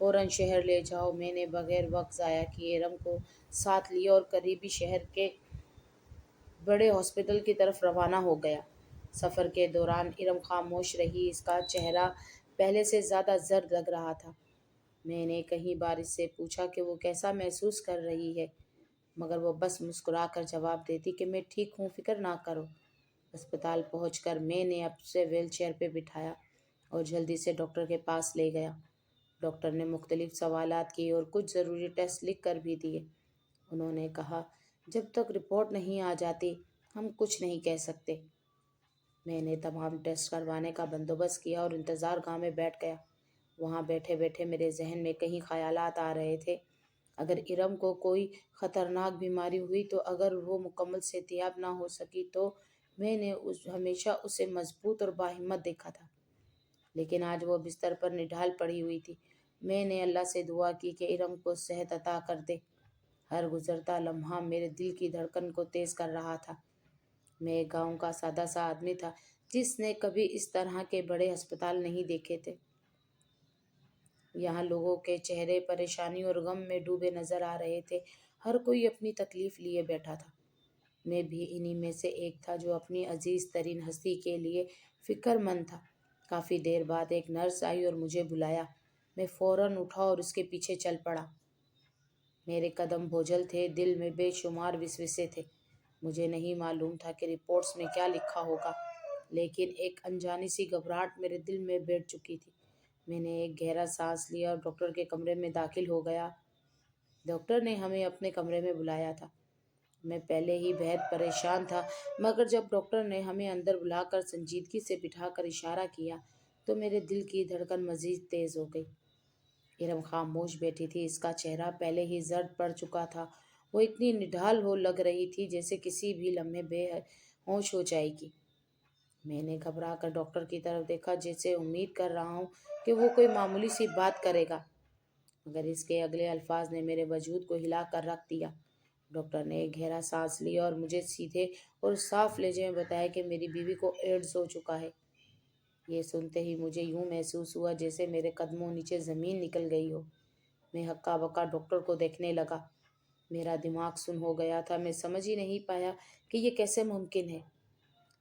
فوراً شہر لے جاؤ۔ میں نے بغیر وقت ضائع کیے ارم کو ساتھ لیا اور قریبی شہر کے بڑے ہاسپٹل کی طرف روانہ ہو گیا۔ سفر کے دوران ارم خاموش رہی، اس کا چہرہ پہلے سے زیادہ زرد لگ رہا تھا۔ میں نے کئی بار اس سے پوچھا کہ وہ کیسا محسوس کر رہی ہے، مگر وہ بس مسکرا کر جواب دیتی کہ میں ٹھیک ہوں، فکر نہ کرو۔ اسپتال پہنچ کر میں نے اسے ویل چیئر پہ بٹھایا اور جلدی سے ڈاکٹر کے پاس لے گیا۔ ڈاکٹر نے مختلف سوالات کیے اور کچھ ضروری ٹیسٹ لکھ کر بھی دیے۔ انہوں نے کہا جب تک رپورٹ نہیں آ جاتی ہم کچھ نہیں کہہ سکتے۔ میں نے تمام ٹیسٹ کروانے کا بندوبست کیا اور انتظار گاہ میں بیٹھ گیا۔ وہاں بیٹھے بیٹھے میرے ذہن میں کئی خیالات آ رہے تھے۔ اگر ارم کو کوئی خطرناک بیماری ہوئی تو اگر وہ مکمل صحت یاب نہ ہو سکی تو میں نے ہمیشہ اسے مضبوط اور باہمت دیکھا تھا، لیکن آج وہ بستر پر نڈھال پڑی ہوئی تھی۔ میں نے اللہ سے دعا کی کہ ارم کو صحت عطا کر دے۔ ہر گزرتا لمحہ میرے دل کی دھڑکن کو تیز کر رہا تھا۔ میں ایک گاؤں کا سادہ سا آدمی تھا جس نے کبھی اس طرح کے بڑے ہسپتال نہیں دیکھے تھے۔ یہاں لوگوں کے چہرے پریشانی اور غم میں ڈوبے نظر آ رہے تھے، ہر کوئی اپنی تکلیف لیے بیٹھا تھا۔ میں بھی انہی میں سے ایک تھا جو اپنی عزیز ترین ہستی کے لیے فکر مند تھا۔ کافی دیر بعد ایک نرس آئی اور مجھے بلایا۔ میں فوراً اٹھا اور اس کے پیچھے چل پڑا۔ میرے قدم بوجھل تھے، دل میں بے شمار وسوسے تھے۔ مجھے نہیں معلوم تھا کہ رپورٹس میں کیا لکھا ہوگا، لیکن ایک انجانی سی گھبراہٹ میرے دل میں بیٹھ چکی تھی۔ میں نے ایک گہرا سانس لیا اور ڈاکٹر کے کمرے میں داخل ہو گیا۔ ڈاکٹر نے ہمیں اپنے کمرے میں بلایا تھا۔ میں پہلے ہی بہت پریشان تھا، مگر جب ڈاکٹر نے ہمیں اندر بلا کر سنجیدگی سے بٹھا کر اشارہ کیا تو میرے دل کی دھڑکن مزید تیز ہو گئی۔ ارم خاموش بیٹھی تھی، اس کا چہرہ پہلے ہی زرد پڑ چکا تھا۔ وہ اتنی نڈھال ہو لگ رہی تھی جیسے کسی بھی لمحے بے ہوش ہو جائے گی۔ میں نے گھبرا کر ڈاکٹر کی طرف دیکھا، جیسے امید کر رہا ہوں کہ وہ کوئی معمولی سی بات کرے گا، مگر اس کے اگلے الفاظ نے میرے وجود کو ہلا کر رکھ دیا۔ ڈاکٹر نے ایک گہرا سانس لیا اور مجھے سیدھے اور صاف لہجے میں بتایا کہ میری بیوی کو ایڈز ہو چکا ہے۔ یہ سنتے ہی مجھے یوں محسوس ہوا جیسے میرے قدموں نیچے زمین نکل گئی ہو۔ میں ہکا بکا ڈاکٹر کو دیکھنے لگا۔ میرا دماغ سن ہو گیا تھا، میں سمجھ ہی نہیں پایا کہ یہ کیسے ممکن ہے۔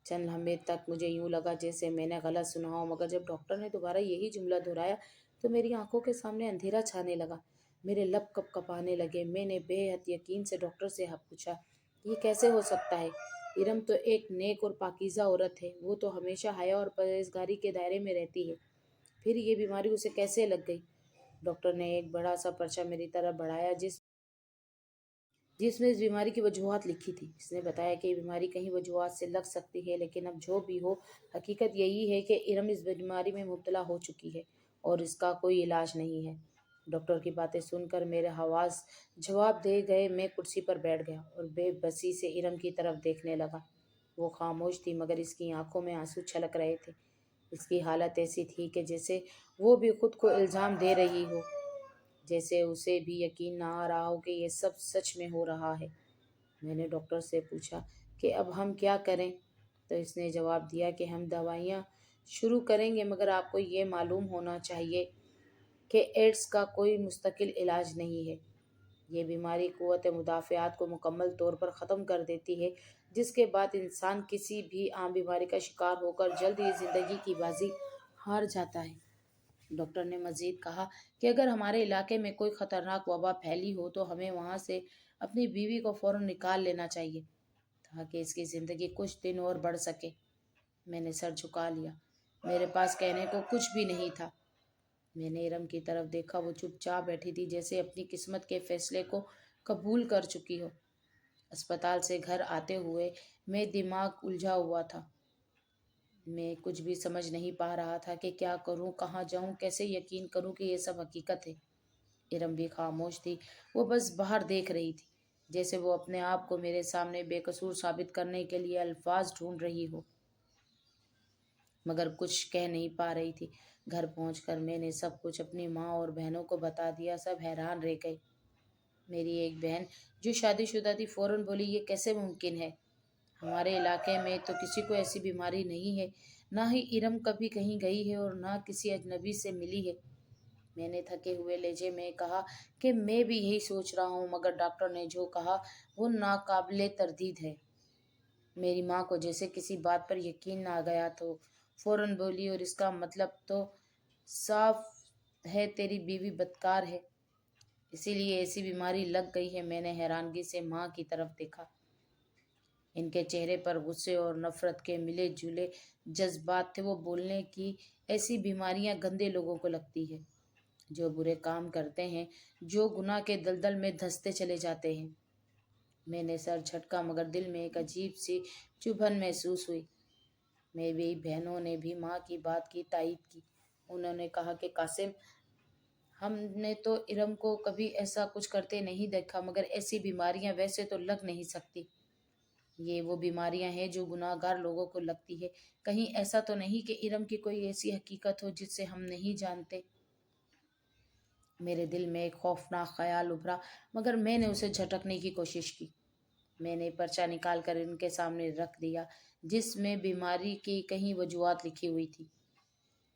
چند لمحے تک مجھے یوں لگا جیسے میں نے غلط سنا ہو، مگر جب ڈاکٹر نے دوبارہ یہی جملہ دہرایا تو میری آنکھوں کے سامنے اندھیرا چھانے لگا، میرے لب کپ کپانے لگے۔ میں نے بے حد یقین سے ڈاکٹر سے پوچھا، یہ کیسے ہو سکتا ہے؟ ارم تو ایک نیک اور پاکیزہ عورت ہے، وہ تو ہمیشہ حیا اور پرہیزگاری کے دائرے میں رہتی ہے، پھر یہ بیماری اسے کیسے لگ گئی؟ ڈاکٹر نے ایک بڑا سا پرچہ میری طرف بڑھایا جس میں اس بیماری کی وجوہات لکھی تھی۔ اس نے بتایا کہ یہ بیماری کئی وجوہات سے لگ سکتی ہے، لیکن اب جو بھی ہو، حقیقت یہی ہے کہ ارم اس بیماری میں مبتلا ہو چکی ہے اور اس کا کوئی علاج نہیں ہے۔ ڈاکٹر کی باتیں سن کر میرے حواس جواب دے گئے۔ میں کرسی پر بیٹھ گیا اور بے بسی سے ارم کی طرف دیکھنے لگا۔ وہ خاموش تھی، مگر اس کی آنکھوں میں آنسو چھلک رہے تھے۔ اس کی حالت ایسی تھی کہ جیسے وہ بھی خود کو الزام دے رہی ہو، جیسے اسے بھی یقین نہ آ رہا ہو کہ یہ سب سچ میں ہو رہا ہے۔ میں نے ڈاکٹر سے پوچھا کہ اب ہم کیا کریں؟ تو اس نے جواب دیا کہ ہم دوائیاں شروع کریں گے، مگر آپ کو یہ معلوم ہونا چاہیے کہ ایڈز کا کوئی مستقل علاج نہیں ہے۔ یہ بیماری قوت مدافعت کو مکمل طور پر ختم کر دیتی ہے، جس کے بعد انسان کسی بھی عام بیماری کا شکار ہو کر جلد ہی زندگی کی بازی ہار جاتا ہے۔ ڈاکٹر نے مزید کہا کہ اگر ہمارے علاقے میں کوئی خطرناک وبا پھیلی ہو تو ہمیں وہاں سے اپنی بیوی کو فوراً نکال لینا چاہیے تاکہ اس کی زندگی کچھ دن اور بڑھ سکے۔ میں نے سر جھکا لیا، میرے پاس کہنے کو کچھ بھی نہیں تھا۔ میں نے ارم کی طرف دیکھا، وہ چپ چاپ بیٹھی تھی جیسے اپنی قسمت کے فیصلے کو قبول کر چکی ہو۔ اسپتال سے گھر آتے ہوئے میں دماغ الجھا ہوا تھا۔ میں کچھ بھی سمجھ نہیں پا رہا تھا کہ کیا کروں، کہاں جاؤں، کیسے یقین کروں کہ یہ سب حقیقت ہے۔ ارم بھی خاموش تھی، وہ بس باہر دیکھ رہی تھی، جیسے وہ اپنے آپ کو میرے سامنے بے قصور ثابت کرنے کے لیے الفاظ ڈھونڈ رہی ہو، مگر کچھ کہہ نہیں پا رہی تھی۔ گھر پہنچ کر میں نے سب کچھ اپنی ماں اور بہنوں کو بتا دیا۔ سب حیران رہ گئے۔ میری ایک بہن جو شادی شدہ تھی فوراً بولی، یہ کیسے ممکن ہے؟ ہمارے علاقے میں تو کسی کو ایسی بیماری نہیں ہے، نہ ہی ارم کبھی کہیں گئی ہے اور نہ کسی اجنبی سے ملی ہے۔ میں نے تھکے ہوئے لہجے میں کہا کہ میں بھی یہی سوچ رہا ہوں، مگر ڈاکٹر نے جو کہا وہ ناقابل تردید ہے۔ میری ماں کو جیسے کسی بات پر یقین نہ آ گیا تو فوراً بولی، اور اس کا مطلب تو صاف ہے تیری بیوی بدکار ہے، اسی لیے ایسی بیماری لگ گئی ہے۔ میں نے حیرانگی سے ماں کی طرف دیکھا۔ ان کے چہرے پر غصے اور نفرت کے ملے جلے جذبات تھے۔ وہ بولنے کی ایسی بیماریاں گندے لوگوں کو لگتی ہے جو برے کام کرتے ہیں، جو گناہ کے دلدل میں دھنستے چلے جاتے ہیں۔ میں نے سر جھٹکا، مگر دل میں ایک عجیب سی چبھن محسوس ہوئی۔ میری بہنوں نے بھی ماں کی بات کی تائید کی۔ انہوں نے کہا کہ قاسم، ہم نے تو ارم کو کبھی ایسا کچھ کرتے نہیں دیکھا، مگر ایسی بیماریاں ویسے تو لگ نہیں سکتی۔ یہ وہ بیماریاں ہیں جو گناہ گار لوگوں کو لگتی ہے۔ کہیں ایسا تو نہیں کہ ارم کی کوئی ایسی حقیقت ہو جس سے ہم نہیں جانتے؟ میرے دل میں ایک خوفناک خیال ابھرا، مگر میں نے اسے جھٹکنے کی کوشش کی۔ میں نے پرچہ نکال کر ان کے سامنے رکھ دیا، جس میں بیماری کی کئی وجوہات لکھی ہوئی تھی۔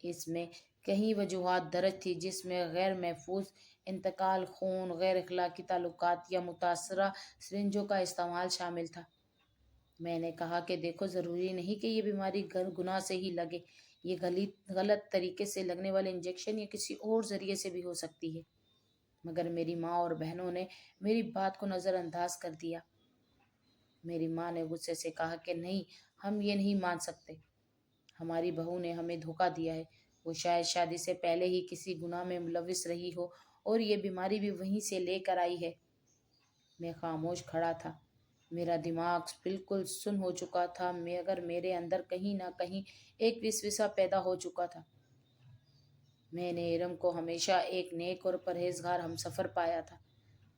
اس میں کئی وجوہات درج تھی جس میں غیر محفوظ انتقال، خون، غیر اخلاقی تعلقات یا متاثرہ سرنجوں کا استعمال شامل تھا۔ میں نے کہا کہ دیکھو، ضروری نہیں کہ یہ بیماری گناہ سے ہی لگے، یہ غلط طریقے سے لگنے والے انجیکشن یا کسی اور ذریعے سے بھی ہو سکتی ہے۔ مگر میری ماں اور بہنوں نے میری بات کو نظر انداز کر دیا۔ میری ماں نے غصے سے کہا کہ نہیں، ہم یہ نہیں مان سکتے۔ ہماری بہو نے ہمیں دھوکہ دیا ہے، وہ شاید شادی سے پہلے ہی کسی گناہ میں ملوث رہی ہو اور یہ بیماری بھی وہیں سے لے کر آئی ہے۔ میں خاموش کھڑا تھا، میرا دماغ بالکل سن ہو چکا تھا، مگر میرے اندر کہیں نہ کہیں ایک وسوسہ پیدا ہو چکا تھا۔ میں نے ارم کو ہمیشہ ایک نیک اور پرہیزگار ہمسفر پایا تھا،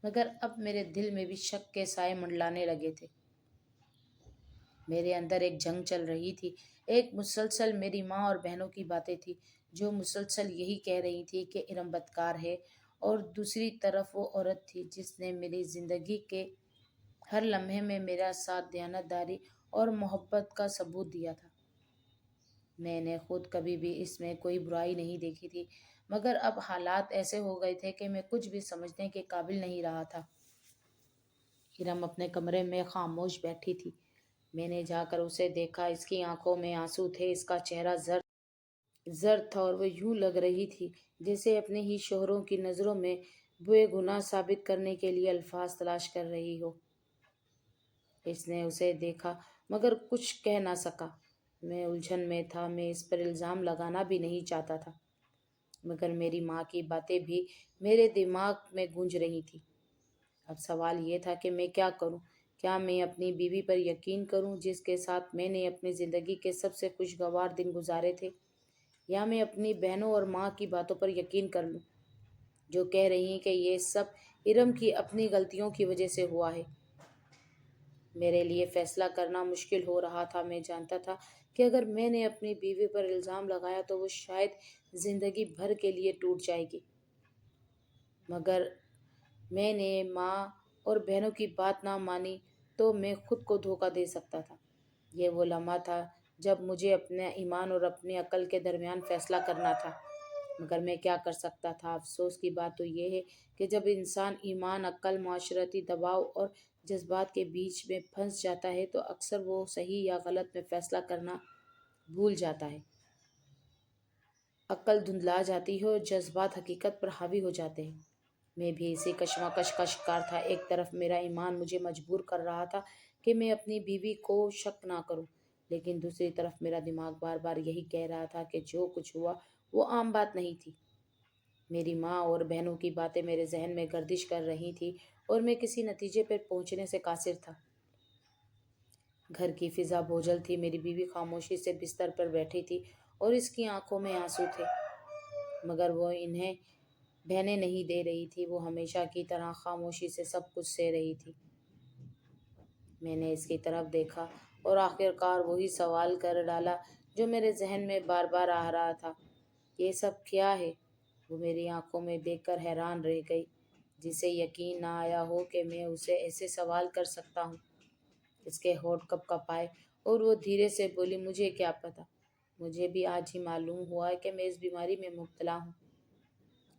مگر اب میرے دل میں بھی شک کے سائے منڈلانے لگے تھے۔ میرے اندر ایک جنگ چل رہی تھی۔ ایک مسلسل میری ماں اور بہنوں کی باتیں تھی جو مسلسل یہی کہہ رہی تھی کہ ارم بدکار ہے، اور دوسری طرف وہ عورت تھی جس نے میری زندگی کے ہر لمحے میں میرا ساتھ دیانت داری اور محبت کا ثبوت دیا تھا۔ میں نے خود کبھی بھی اس میں کوئی برائی نہیں دیکھی تھی، مگر اب حالات ایسے ہو گئے تھے کہ میں کچھ بھی سمجھنے کے قابل نہیں رہا تھا۔ ارم اپنے کمرے میں خاموش بیٹھی تھی۔ میں نے جا کر اسے دیکھا۔ اس کی آنکھوں میں آنسو تھے، اس کا چہرہ زرد تھا، اور وہ یوں لگ رہی تھی جیسے اپنے ہی شوہروں کی نظروں میں بے گناہ ثابت کرنے کے لیے الفاظ تلاش کر رہی ہو۔ اس نے اسے دیکھا مگر کچھ کہہ نہ سکا۔ میں الجھن میں تھا، میں اس پر الزام لگانا بھی نہیں چاہتا تھا، مگر میری ماں کی باتیں بھی میرے دماغ میں گونج رہی تھی۔ اب سوال یہ تھا کہ میں کیا کروں؟ کیا میں اپنی بیوی پر یقین کروں جس کے ساتھ میں نے اپنی زندگی کے سب سے خوشگوار دن گزارے تھے، یا میں اپنی بہنوں اور ماں کی باتوں پر یقین کر لوں جو کہہ رہی ہیں کہ یہ سب ارم کی اپنی غلطیوں کی وجہ سے ہوا ہے؟ میرے لیے فیصلہ کرنا مشکل ہو رہا تھا۔ میں جانتا تھا کہ اگر میں نے اپنی بیوی پر الزام لگایا تو وہ شاید زندگی بھر کے لیے ٹوٹ جائے گی، مگر میں نے ماں اور بہنوں کی بات نہ مانی تو میں خود کو دھوکہ دے سکتا تھا۔ یہ وہ لمحہ تھا جب مجھے اپنے ایمان اور اپنی عقل کے درمیان فیصلہ کرنا تھا، مگر میں کیا کر سکتا تھا؟ افسوس کی بات تو یہ ہے کہ جب انسان ایمان، عقل، معاشرتی دباؤ اور جذبات کے بیچ میں پھنس جاتا ہے تو اکثر وہ صحیح یا غلط میں فیصلہ کرنا بھول جاتا ہے۔ عقل دھندلا جاتی ہے اور جذبات حقیقت پر حاوی ہو جاتے ہیں۔ میں بھی اسی کشمکش کا شکار تھا۔ ایک طرف میرا ایمان مجھے مجبور کر رہا تھا کہ میں اپنی بیوی کو شک نہ کروں، لیکن دوسری طرف میرا دماغ بار بار یہی کہہ رہا تھا کہ جو کچھ ہوا وہ عام بات نہیں تھی۔ میری ماں اور بہنوں کی باتیں میرے ذہن میں گردش کر رہی تھی اور میں کسی نتیجے پر پہنچنے سے قاصر تھا۔ گھر کی فضا بوجھل تھی۔ میری بیوی خاموشی سے بستر پر بیٹھی تھی اور اس کی آنکھوں میں آنسو تھے، مگر وہ انہیں بہنے نہیں دے رہی تھی۔ وہ ہمیشہ کی طرح خاموشی سے سب کچھ سہ رہی تھی۔ میں نے اس کی طرف دیکھا اور آخرکار وہی سوال کر ڈالا جو میرے ذہن میں بار بار آ رہا تھا، یہ سب کیا ہے؟ وہ میری آنکھوں میں دیکھ کر حیران رہ گئی، جسے یقین نہ آیا ہو کہ میں اسے ایسے سوال کر سکتا ہوں۔ اس کے ہونٹ کپ کپ آئے اور وہ دھیرے سے بولی، مجھے کیا پتا، مجھے بھی آج ہی معلوم ہوا ہے کہ میں اس بیماری میں مبتلا ہوں۔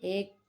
1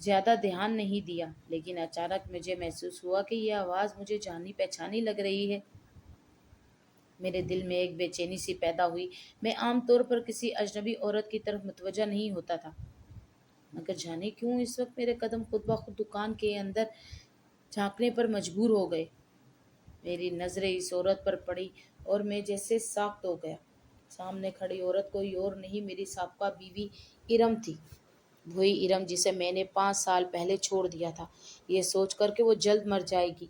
زیادہ دھیان نہیں دیا، لیکن اچانک مجھے محسوس ہوا کہ یہ آواز مجھے جانی پہچانی لگ رہی ہے۔ میرے دل میں ایک بے چینی سی پیدا ہوئی۔ میں عام طور پر کسی اجنبی عورت کی طرف متوجہ نہیں ہوتا تھا، مگر جانے کیوں اس وقت میرے قدم خود بخود دکان کے اندر جھانکنے پر مجبور ہو گئے۔ میری نظریں اس عورت پر پڑی اور میں جیسے ساخت ہو گیا۔ سامنے کھڑی عورت کوئی اور نہیں، میری سابقہ بیوی ارم تھی۔ وہی ارم جسے میں نے 5 سال پہلے چھوڑ دیا تھا، یہ سوچ کر کہ وہ جلد مر جائے گی۔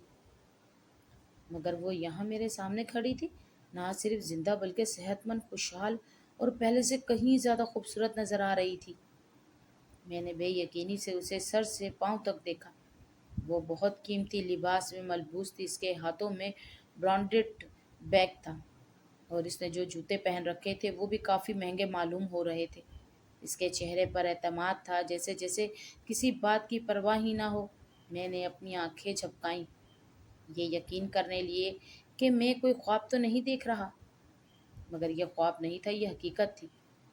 مگر وہ یہاں میرے سامنے کھڑی تھی، نہ صرف زندہ بلکہ صحت مند، خوشحال اور پہلے سے کہیں زیادہ خوبصورت نظر آ رہی تھی۔ میں نے بے یقینی سے اسے سر سے پاؤں تک دیکھا۔ وہ بہت قیمتی لباس میں ملبوس تھی، اس کے ہاتھوں میں برانڈڈ بیگ تھا اور اس نے جو جوتے پہن رکھے تھے وہ بھی کافی مہنگے معلوم ہو رہے تھے۔ اس کے چہرے پر اعتماد تھا، جیسے کسی بات کی پرواہ ہی نہ ہو۔ میں نے اپنی آنکھیں جھپکائیں، یہ یقین کرنے لیے کہ میں کوئی خواب تو نہیں دیکھ رہا، مگر یہ خواب نہیں تھا، یہ حقیقت تھی۔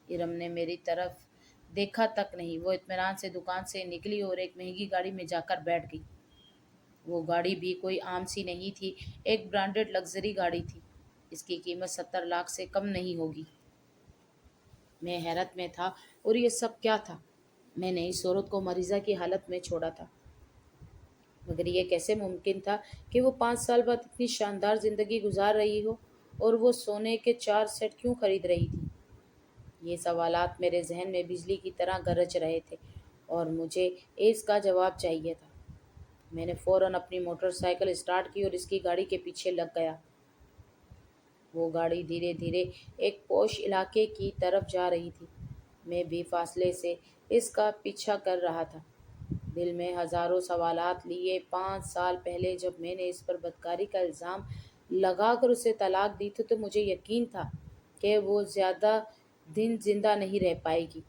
ارم نے میری طرف دیکھا تک نہیں، وہ اطمینان سے دکان سے نکلی اور ایک مہنگی گاڑی میں جا کر بیٹھ گئی۔ وہ گاڑی بھی کوئی عام سی نہیں تھی، ایک برانڈڈ لگژری گاڑی تھی۔ اس کی قیمت 70 لاکھ سے کم نہیں ہوگی۔ میں حیرت میں تھا، اور یہ سب کیا تھا؟ میں نے اس عورت کو مریضہ کی حالت میں چھوڑا تھا، مگر یہ کیسے ممکن تھا کہ وہ 5 سال بعد اتنی شاندار زندگی گزار رہی ہو، اور وہ سونے کے 4 سیٹ کیوں خرید رہی تھی؟ یہ سوالات میرے ذہن میں بجلی کی طرح گرج رہے تھے، اور مجھے اس کا جواب چاہیے تھا۔ میں نے فوراً اپنی موٹر سائیکل اسٹارٹ کی اور اس کی گاڑی کے پیچھے لگ گیا۔ وہ گاڑی دھیرے دھیرے ایک پوش علاقے کی طرف جا رہی تھی۔ میں بھی فاصلے سے اس کا پیچھا کر رہا تھا، دل میں ہزاروں سوالات لیے۔ 5 سال پہلے جب میں نے اس پر بدکاری کا الزام لگا کر اسے طلاق دی تھی تو مجھے یقین تھا کہ وہ زیادہ دن زندہ نہیں رہ پائے گی۔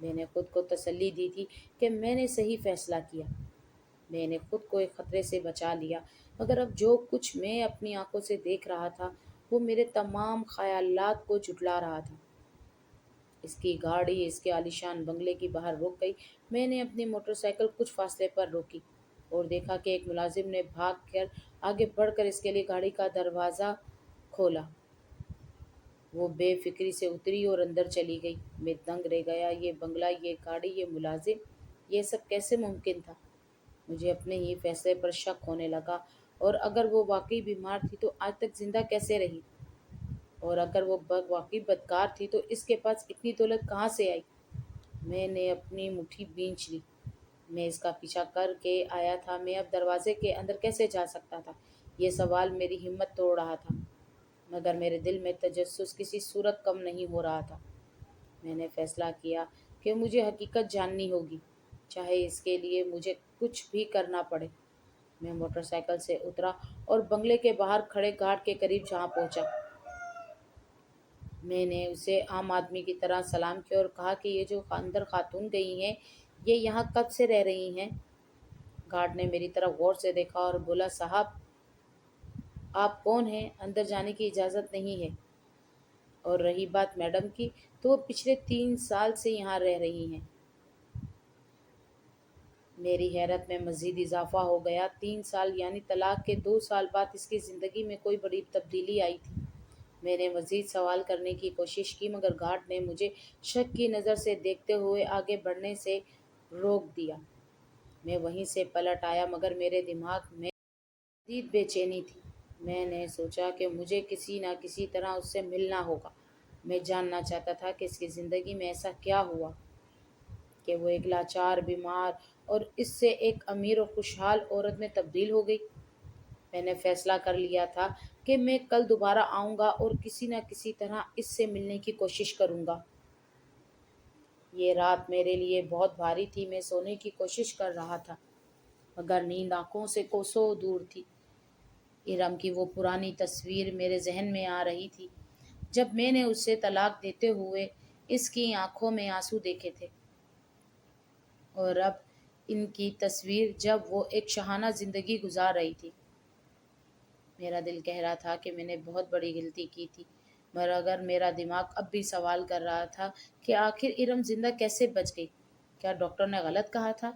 میں نے خود کو تسلی دی تھی کہ میں نے صحیح فیصلہ کیا، میں نے خود کو ایک خطرے سے بچا لیا، مگر اب جو کچھ میں اپنی آنکھوں سے دیکھ رہا تھا وہ میرے تمام خیالات کو جھٹلا رہا تھا۔ اس کی گاڑی اس کے عالیشان بنگلے کی باہر رک گئی۔ میں نے اپنی موٹر سائیکل کچھ فاصلے پر روکی اور دیکھا کہ ایک ملازم نے بھاگ کر آگے بڑھ کر اس کے لیے گاڑی کا دروازہ کھولا۔ وہ بے فکری سے اتری اور اندر چلی گئی۔ میں دنگ رہ گیا، یہ بنگلہ، یہ گاڑی، یہ ملازم، یہ سب کیسے ممکن تھا؟ مجھے اپنے ہی فیصلے پر شک ہونے لگا۔ اور اگر وہ واقعی بیمار تھی تو آج تک زندہ کیسے رہی؟ اور اگر وہ واقعی بدکار تھی تو اس کے پاس اتنی دولت کہاں سے آئی؟ میں نے اپنی مٹھی بھینچ لی۔ میں اس کا پیچھا کر کے آیا تھا، میں اب دروازے کے اندر کیسے جا سکتا تھا؟ یہ سوال میری ہمت توڑ رہا تھا، مگر میرے دل میں تجسس کسی صورت کم نہیں ہو رہا تھا۔ میں نے فیصلہ کیا کہ مجھے حقیقت جاننی ہوگی، چاہے اس کے لیے مجھے کچھ بھی کرنا پڑے۔ میں موٹر سائیکل سے اترا اور بنگلے کے باہر کھڑے گارڈ کے قریب جہاں پہنچا۔ میں نے اسے عام آدمی کی طرح سلام کیا اور کہا کہ یہ جو اندر خاتون گئی ہیں، یہ یہاں کب سے رہ رہی ہیں؟ گارڈ نے میری طرف غور سے دیکھا اور بولا، صاحب آپ کون ہیں؟ اندر جانے کی اجازت نہیں ہے۔ اور رہی بات میڈم کی، تو وہ پچھلے 3 سال سے یہاں رہ رہی ہیں۔ میری حیرت میں مزید اضافہ ہو گیا۔ 3 سال یعنی طلاق کے 2 سال بعد اس کی زندگی میں کوئی بڑی تبدیلی آئی تھی؟ میں نے مزید سوال کرنے کی کوشش کی، مگر گارڈ نے مجھے شک کی نظر سے دیکھتے ہوئے آگے بڑھنے سے روک دیا۔ میں وہیں سے پلٹ آیا، مگر میرے دماغ میں شدید بے چینی تھی۔ میں نے سوچا کہ مجھے کسی نہ کسی طرح اس سے ملنا ہوگا۔ میں جاننا چاہتا تھا کہ اس کی زندگی میں ایسا کیا ہوا کہ وہ ایک لاچار، بیمار اور اس سے ایک امیر اور خوشحال عورت میں تبدیل ہو گئی۔ میں نے فیصلہ کر لیا تھا کہ میں کل دوبارہ آؤں گا اور کسی نہ کسی طرح اس سے ملنے کی کوشش کروں گا۔ یہ رات میرے لیے بہت بھاری تھی۔ میں سونے کی کوشش کر رہا تھا، مگر نیند آنکھوں سے کوسوں دور تھی۔ ارم کی وہ پرانی تصویر میرے ذہن میں آ رہی تھی، جب میں نے اسے طلاق دیتے ہوئے اس کی آنکھوں میں آنسو دیکھے تھے، اور اب ان کی تصویر جب وہ ایک شاہانہ زندگی گزار رہی تھی۔ میرا دل کہہ رہا تھا کہ میں نے بہت بڑی غلطی کی تھی، مگر میرا دماغ اب بھی سوال کر رہا تھا کہ آخر ارم زندہ کیسے بچ گئی؟ کیا ڈاکٹر نے غلط کہا تھا؟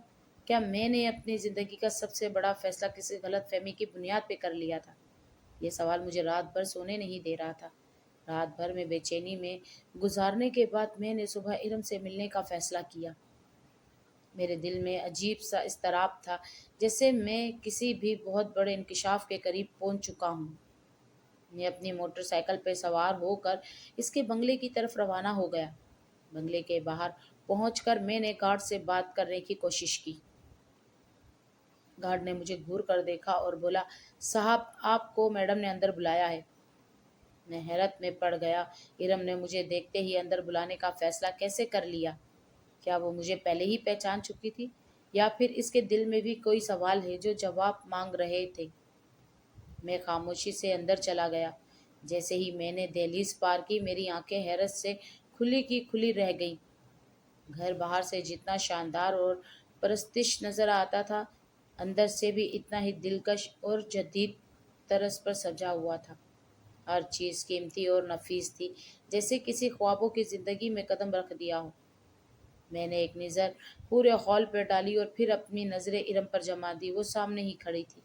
کیا میں نے اپنی زندگی کا سب سے بڑا فیصلہ کسی غلط فہمی کی بنیاد پہ کر لیا تھا؟ یہ سوال مجھے رات بھر سونے نہیں دے رہا تھا۔ رات بھر میں بے چینی میں گزارنے کے بعد میں نے صبح ارم سے ملنے کا فیصلہ کیا۔ میرے دل میں عجیب سا اضطراب تھا، جیسے میں کسی بھی بہت بڑے انکشاف کے قریب پہنچ چکا ہوں۔ میں اپنی موٹر سائیکل پہ سوار ہو کر اس کے بنگلے کی طرف روانہ ہو گیا۔ بنگلے کے باہر پہنچ کر میں نے گارڈ سے بات کرنے کی کوشش کی۔ گارڈ نے مجھے گھور کر دیکھا اور بولا، صاحب آپ کو میڈم نے اندر بلایا ہے۔ میں حیرت میں پڑ گیا۔ ارم نے مجھے دیکھتے ہی اندر بلانے کا فیصلہ کیسے کر لیا؟ کیا وہ مجھے پہلے ہی پہچان چکی تھی، یا پھر اس کے دل میں بھی کوئی سوال ہے جو جواب مانگ رہے تھے؟ میں خاموشی سے اندر چلا گیا۔ جیسے ہی میں نے دہلیز پار کی، میری آنکھیں حیرت سے کھلی کی کھلی رہ گئیں۔ گھر باہر سے جتنا شاندار اور پرستش نظر آتا تھا، اندر سے بھی اتنا ہی دلکش اور جدید طرز پر سجا ہوا تھا۔ ہر چیز قیمتی اور نفیس تھی، جیسے کسی خوابوں کی زندگی میں قدم رکھ دیا ہو۔ میں نے ایک نظر پورے ہال پر ڈالی اور پھر اپنی نظریں ارم پر جما دی۔ وہ سامنے ہی کھڑی تھی،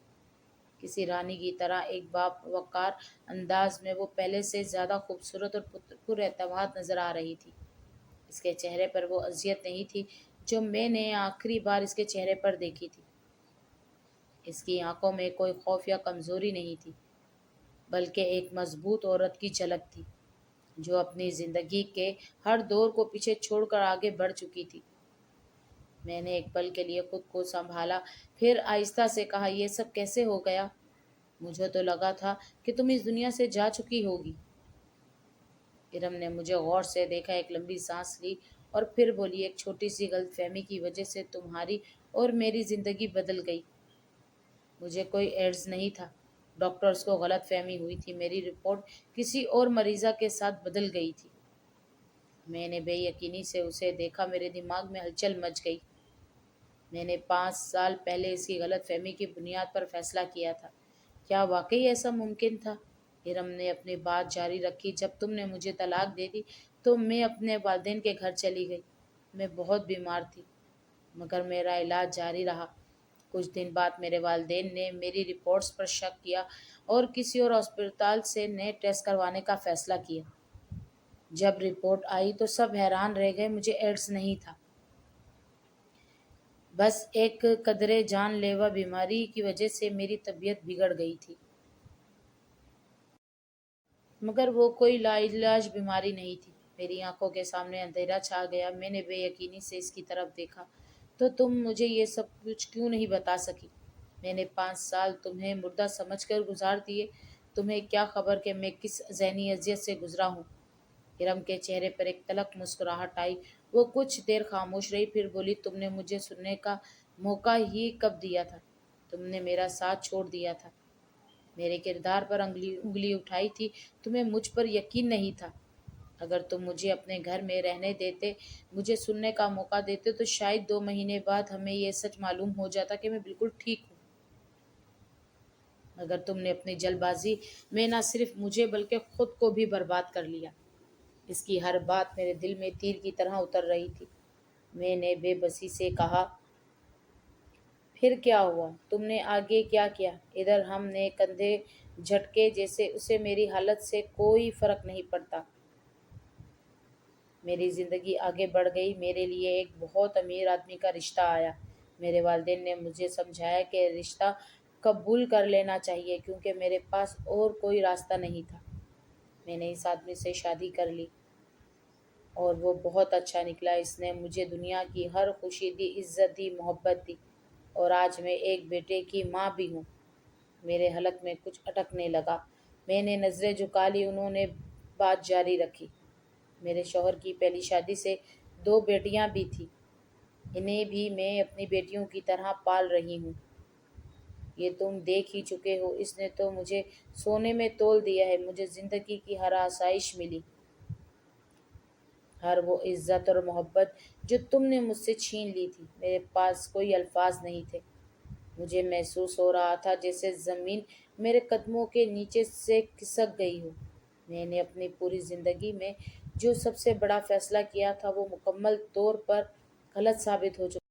کسی رانی کی طرح ایک باوقار انداز میں۔ وہ پہلے سے زیادہ خوبصورت اور پر اعتماد نظر آ رہی تھی۔ اس کے چہرے پر وہ اذیت نہیں تھی جو میں نے آخری بار اس کے چہرے پر دیکھی تھی۔ اس کی آنکھوں میں کوئی خوف یا کمزوری نہیں تھی، بلکہ ایک مضبوط عورت کی جھلک تھی جو اپنی زندگی کے ہر دور کو پیچھے چھوڑ کر آگے بڑھ چکی تھی۔ میں نے ایک پل کے لیے خود کو سنبھالا، پھر آہستہ سے کہا، یہ سب کیسے ہو گیا؟ مجھے تو لگا تھا کہ تم اس دنیا سے جا چکی ہوگی۔ ارم نے مجھے غور سے دیکھا، ایک لمبی سانس لی اور پھر بولی، ایک چھوٹی سی غلط فہمی کی وجہ سے تمہاری اور میری زندگی بدل گئی۔ مجھے کوئی ایڈز نہیں تھا، ڈاکٹرز کو غلط فہمی ہوئی تھی، میری رپورٹ کسی اور مریضہ کے ساتھ بدل گئی تھی۔ میں نے بے یقینی سے اسے دیکھا، میرے دماغ میں ہلچل مچ گئی۔ میں نے 5 سال پہلے اس کی غلط فہمی کی بنیاد پر فیصلہ کیا تھا۔ کیا واقعی ایسا ممکن تھا؟ ارم نے اپنی بات جاری رکھی، جب تم نے مجھے طلاق دے دی تو میں اپنے والدین کے گھر چلی گئی۔ میں بہت بیمار تھی، مگر میرا علاج جاری رہا۔ کچھ دن بعد میرے والدین نے میری رپورٹس پر شک کیا اور کسی اور ہسپتال سے نئے ٹیسٹ کروانے کا فیصلہ کیا۔ جب رپورٹ آئی تو سب حیران رہ گئے۔ مجھے ایڈز نہیں تھا، بس ایک قدرے جان لیوا بیماری کی وجہ سے میری طبیعت بگڑ گئی تھی۔ مگر وہ کوئی لاعلاج بیماری نہیں تھی۔ میری آنکھوں کے سامنے اندھیرا چھا گیا۔ میں نے بے یقینی سے اس کی طرف دیکھا، تو تم مجھے یہ سب کچھ کیوں نہیں بتا سکی؟ میں نے 5 سال تمہیں مردہ سمجھ کر گزار دیے۔ تمہیں کیا خبر کہ میں کس ذہنی اذیت سے گزرا ہوں؟ ارم کے چہرے پر ایک تلخ مسکراہٹ آئی۔ وہ کچھ دیر خاموش رہی، پھر بولی، تم نے مجھے سننے کا موقع ہی کب دیا تھا؟ تم نے میرا ساتھ چھوڑ دیا تھا، میرے کردار پر انگلی اٹھائی تھی، تمہیں مجھ پر یقین نہیں تھا۔ اگر تم مجھے اپنے گھر میں رہنے دیتے، مجھے سننے کا موقع دیتے، تو شاید 2 مہینے بعد ہمیں یہ سچ معلوم ہو جاتا کہ میں بالکل ٹھیک ہوں۔ مگر تم نے اپنی جلد بازی میں نہ صرف مجھے بلکہ خود کو بھی برباد کر لیا۔ اس کی ہر بات میرے دل میں تیر کی طرح اتر رہی تھی۔ میں نے بے بسی سے کہا، پھر کیا ہوا؟ تم نے آگے کیا کیا؟ ادھر ہم نے کندھے جھٹکے، جیسے اسے میری حالت سے کوئی فرق نہیں پڑتا۔ میری زندگی آگے بڑھ گئی۔ میرے لیے ایک بہت امیر آدمی کا رشتہ آیا۔ میرے والدین نے مجھے سمجھایا کہ رشتہ قبول کر لینا چاہیے، کیونکہ میرے پاس اور کوئی راستہ نہیں تھا۔ میں نے اس آدمی سے شادی کر لی اور وہ بہت اچھا نکلا۔ اس نے مجھے دنیا کی ہر خوشی دی، عزت دی، محبت دی، اور آج میں ایک بیٹے کی ماں بھی ہوں۔ میرے حلق میں کچھ اٹکنے لگا۔ میں نے نظریں جھکا لی۔ انہوں نے بات جاری رکھی، میرے شوہر کی پہلی شادی سے 2 بیٹیاں بھی تھیں۔ انہیں بھی میں اپنی بیٹیوں کی طرح پال رہی ہوں۔ یہ تم دیکھ ہی چکے ہو۔ اس نے تو مجھے سونے میں تول دیا ہے۔ مجھے زندگی کی ہر آسائش ملی، ہر وہ عزت اور محبت جو تم نے مجھ سے چھین لی تھی۔ میرے پاس کوئی الفاظ نہیں تھے۔ مجھے محسوس ہو رہا تھا جیسے زمین میرے قدموں کے نیچے سے کھسک گئی ہو۔ میں نے اپنی پوری زندگی میں جو سب سے بڑا فیصلہ کیا تھا، وہ مکمل طور پر غلط ثابت ہو چکا۔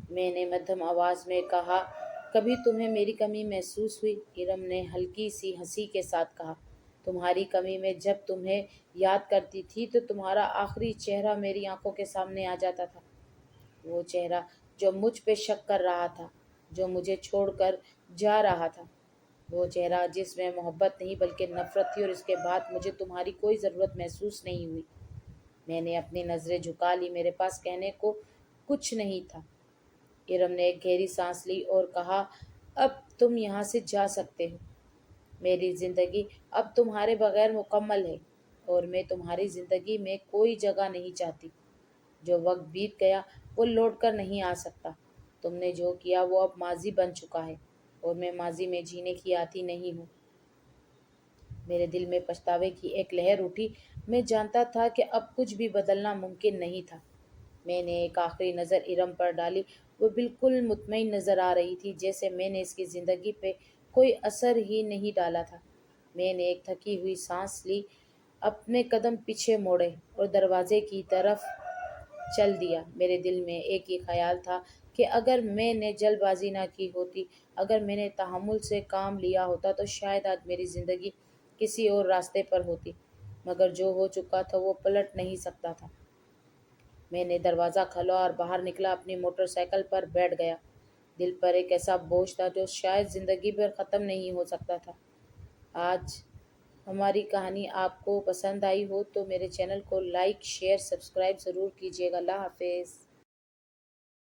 میں نے مدھم آواز میں کہا۔ کبھی تمہیں میری کمی محسوس ہوئی؟ ارم نے ہلکی سی ہنسی کے ساتھ کہا۔ تمہاری کمی میں جب تمہیں یاد کرتی تھی تو تمہارا آخری چہرہ میری آنکھوں کے سامنے آ جاتا تھا۔ وہ چہرہ جو مجھ پہ شک کر رہا تھا، جو مجھے چھوڑ کر جا رہا تھا، وہ چہرہ جس میں محبت نہیں بلکہ نفرت تھی، اور اس کے بعد مجھے تمہاری کوئی ضرورت محسوس نہیں ہوئی۔ میں نے اپنی نظریں جھکا لی، میرے پاس کہنے کو کچھ نہیں تھا۔ ارم نے ایک گہری سانس لی اور کہا، اب تم یہاں سے جا سکتے ہو۔ میری زندگی اب تمہارے بغیر مکمل ہے، اور میں تمہاری زندگی میں کوئی جگہ نہیں چاہتی۔ جو وقت بیت گیا وہ لوٹ کر نہیں آ سکتا۔ تم نے جو کیا وہ اب ماضی بن چکا ہے، اور میں ماضی میں جینے کی عادی نہیں ہوں۔ میرے دل میں پچھتاوے کی ایک لہر اٹھی۔ میں جانتا تھا کہ اب کچھ بھی بدلنا ممکن نہیں تھا۔ میں نے ایک آخری نظر ارم پر ڈالی۔ وہ بالکل مطمئن نظر آ رہی تھی، جیسے میں نے اس کی زندگی پہ کوئی اثر ہی نہیں ڈالا تھا۔ میں نے ایک تھکی ہوئی سانس لی، اپنے قدم پیچھے موڑے اور دروازے کی طرف چل دیا۔ میرے دل میں ایک ہی خیال تھا کہ اگر میں نے جلد بازی نہ کی ہوتی، اگر میں نے تحمل سے کام لیا ہوتا تو شاید آج میری زندگی کسی اور راستے پر ہوتی، مگر جو ہو چکا تھا وہ پلٹ نہیں سکتا تھا۔ میں نے دروازہ کھولا اور باہر نکلا، اپنی موٹر سائیکل پر بیٹھ گیا۔ دل پر ایک ایسا بوجھ تھا جو شاید زندگی بھر ختم نہیں ہو سکتا تھا۔ آج ہماری کہانی آپ کو پسند آئی ہو تو میرے چینل کو لائک، شیئر، سبسکرائب ضرور کیجیے گا۔ اللہ حافظ۔